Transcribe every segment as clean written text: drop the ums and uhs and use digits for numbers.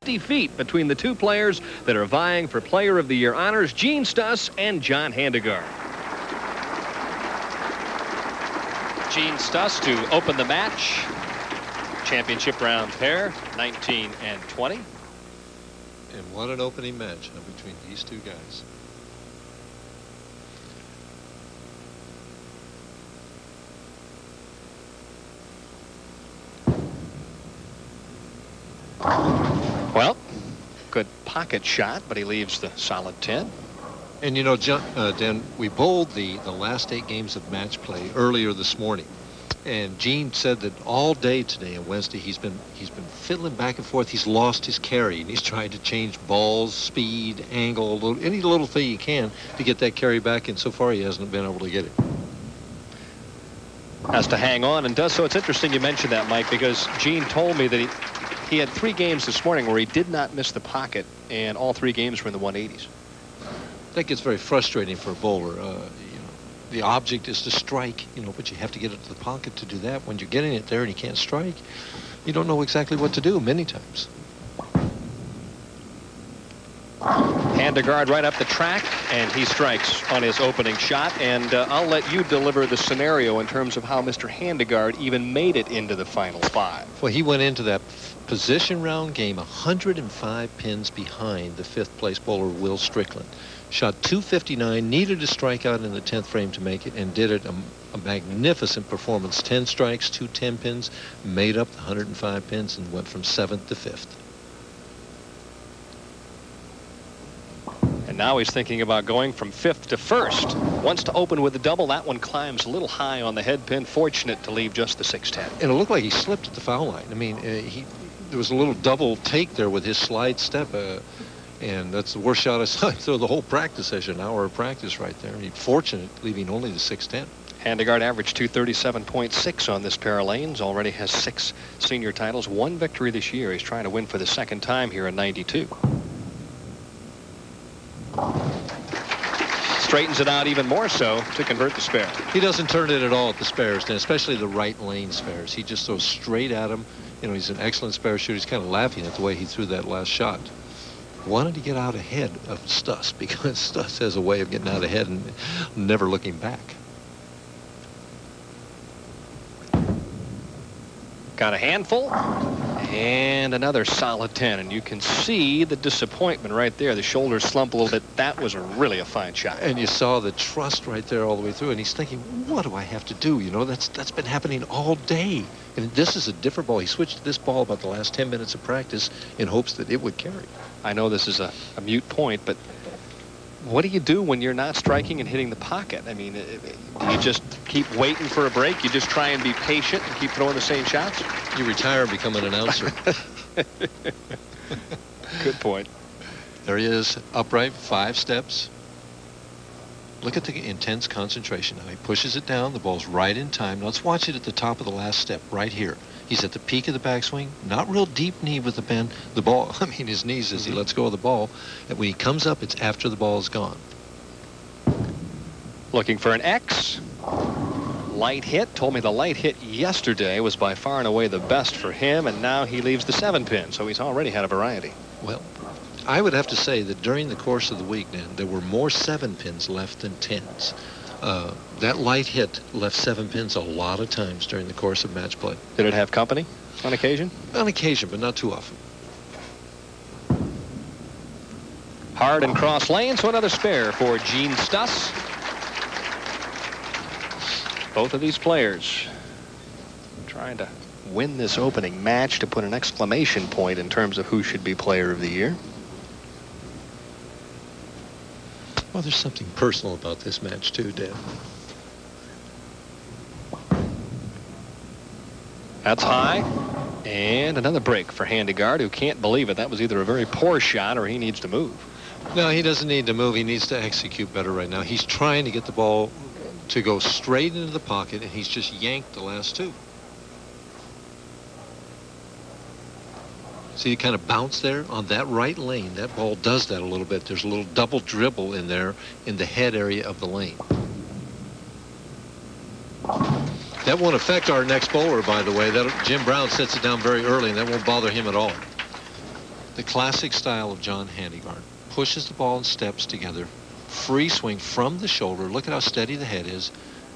50 feet between the two players that are vying for Player of the Year honors, Gene-Stus and John-Handegard. Gene-Stus to open the match. Championship round pair, 19 and 20. And what an opening match between these two guys. Well, good pocket shot, but he leaves the solid 10. And you know, Dan, we bowled the last 8 games of match play earlier this morning. And Gene said that all day today on Wednesday he's been fiddling back and forth. He's lost his carry, and he's trying to change balls, speed, angle, any little thing he can to get that carry back. And so far he hasn't been able to get it. Has to hang on and does so. It's interesting you mentioned that, Mike, because Gene told me that he had 3 games this morning where he did not miss the pocket, and all 3 games were in the 180s. That gets very frustrating for a bowler. The object is to strike, but you have to get it to the pocket to do that. When you're getting it there and you can't strike, you don't know exactly what to do many times. Handegard right up the track, and he strikes on his opening shot. And I'll let you deliver the scenario in terms of how Mr. Handegard even made it into the final 5. Well, he went into that position round game 105 pins behind the 5th place bowler, Will Strickland. Shot 259, needed a strikeout in the 10th frame to make it, and did it a magnificent performance. 10 strikes, 2 10 pins, made up the 105 pins, and went from 7th to 5th. And now he's thinking about going from 5th to 1st. Wants to open with a double. That one climbs a little high on the head pin. Fortunate to leave just the 610. And it looked like he slipped at the foul line. I mean, there was a little double take there with his slide step. And that's the worst shot I saw through the whole practice session, an hour of practice right there. He's fortunate leaving only the 610. Handegard averaged 237.6 on this pair of lanes. Already has 6 senior titles, 1 victory this year. He's trying to win for the 2nd time here in '92. Straightens it out even more so to convert the spare. He doesn't turn it at all at the spares, and especially the right lane spares. He just throws straight at him. He's an excellent spare shooter. He's kind of laughing at the way he threw that last shot. Wanted to get out ahead of Stus, because Stus has a way of getting out ahead and never looking back. Got a handful and another solid 10, and you can see the disappointment right there. The shoulders slump a little bit. That was really a fine shot. And you saw the trust right there all the way through, and he's thinking, what do I have to do? That's been happening all day. And this is a different ball. He switched to this ball about the last 10 minutes of practice in hopes that it would carry. I know this is a mute point, but what do you do when you're not striking and hitting the pocket? I mean, do you just keep waiting for a break? You just try and be patient and keep throwing the same shots? You retire and become an announcer. Good point. There he is, upright, 5 steps. Look at the intense concentration. Now he pushes it down. The ball's right in time. Now let's watch it at the top of the last step right here. He's at the peak of the backswing. Not real deep knee with the bend. The ball, I mean, his knees as he lets go of the ball. And when he comes up, it's after the ball is gone. Looking for an X. Light hit. Told me the light hit yesterday was by far and away the best for him. And now he leaves the 7 pin. So he's already had a variety. Well, I would have to say that during the course of the week, Dan, there were more 7 pins left than 10s. That light hit left 7 pins a lot of times during the course of match play. Did it have company on occasion? On occasion, but not too often. Hard and cross lane, so another spare for Gene-Stus. Both of these players trying to win this opening match to put an exclamation point in terms of who should be Player of the Year. Well, there's something personal about this match too, Dan. That's high. And another break for Handegard, who can't believe it. That was either a very poor shot or he needs to move. No, he doesn't need to move. He needs to execute better right now. He's trying to get the ball to go straight into the pocket, and he's just yanked the last 2. See, you kind of bounce there on that right lane. That ball does that a little bit. There's a little double dribble in there in the head area of the lane. That won't affect our next bowler, by the way. Jim Brown sets it down very early, and that won't bother him at all. The classic style of John-Handegard. Pushes the ball in steps together. Free swing from the shoulder. Look at how steady the head is.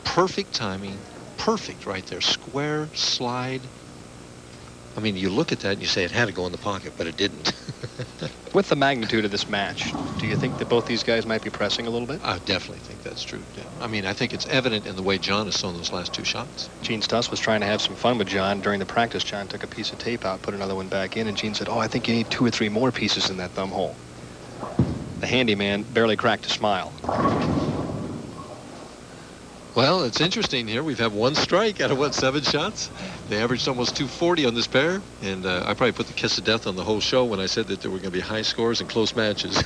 Perfect timing. Perfect right there. Square, slide. I mean, you look at that and you say it had to go in the pocket, but it didn't. With the magnitude of this match, do you think that both these guys might be pressing a little bit? I definitely think that's true. Yeah. I mean, I think it's evident in the way John has thrown those last two shots. Gene-Stus was trying to have some fun with John during the practice. John took a piece of tape out, put another one back in, and Gene said, "Oh, I think you need 2 or 3 more pieces in that thumb hole." The handyman barely cracked a smile. Well, it's interesting here. We've had 1 strike out of, what, 7 shots? They averaged almost 240 on this pair. And I probably put the kiss of death on the whole show when I said that there were going to be high scores and close matches.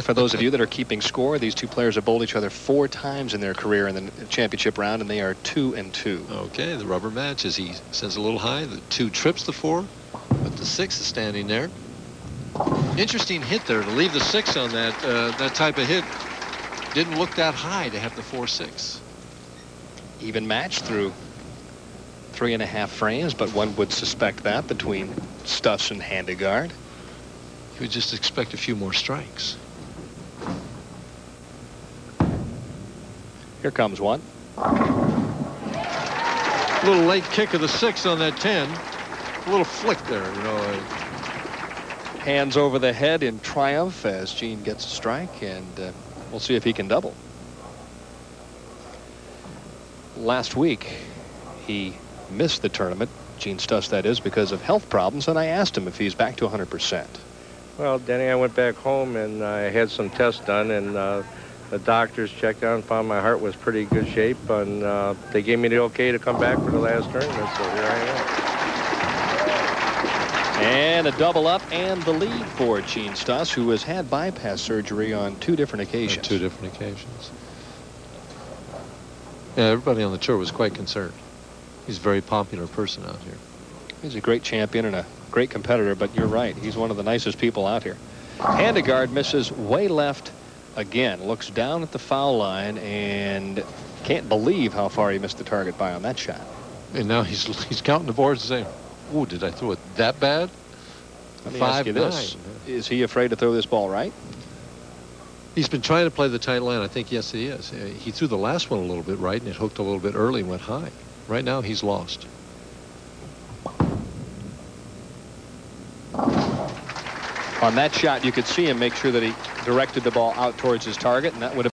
For those of you that are keeping score, these 2 players have bowled each other 4 times in their career in the championship round, and they are 2-2. Okay, the rubber match as he sends a little high. The 2 trips the 4, but the 6 is standing there. Interesting hit there to leave the 6 on that that type of hit. Didn't look that high to have the 4-6. Even match through 3.5 frames, but one would suspect that between Stus and Handegard. You would just expect a few more strikes. Here comes one. A little late kick of the 6 on that 10. A little flick there, you know. Hands over the head in triumph as Gene gets a strike, and we'll see if he can double. Last week, he missed the tournament, Gene-Stus that is, because of health problems, and I asked him if he's back to 100%. Well, Denny, I went back home and I had some tests done, and the doctors checked out and found my heart was pretty good shape, and they gave me the okay to come back for the last tournament, so here I am. And a double up and the lead for Gene-Stus, who has had bypass surgery on 2 different occasions. On 2 different occasions. Yeah, everybody on the tour was quite concerned. He's a very popular person out here. He's a great champion and a great competitor, but you're right. He's one of the nicest people out here. Handegard misses way left again. Looks down at the foul line and can't believe how far he missed the target by on that shot. And now he's counting the boards and saying, "Ooh, did I throw it that bad?" Let me ask you this. Is he afraid to throw this ball right? He's been trying to play the tight line. I think, yes, he is. He threw the last one a little bit right, and it hooked a little bit early and went high. Right now, he's lost. On that shot, you could see him make sure that he directed the ball out towards his target, and that would have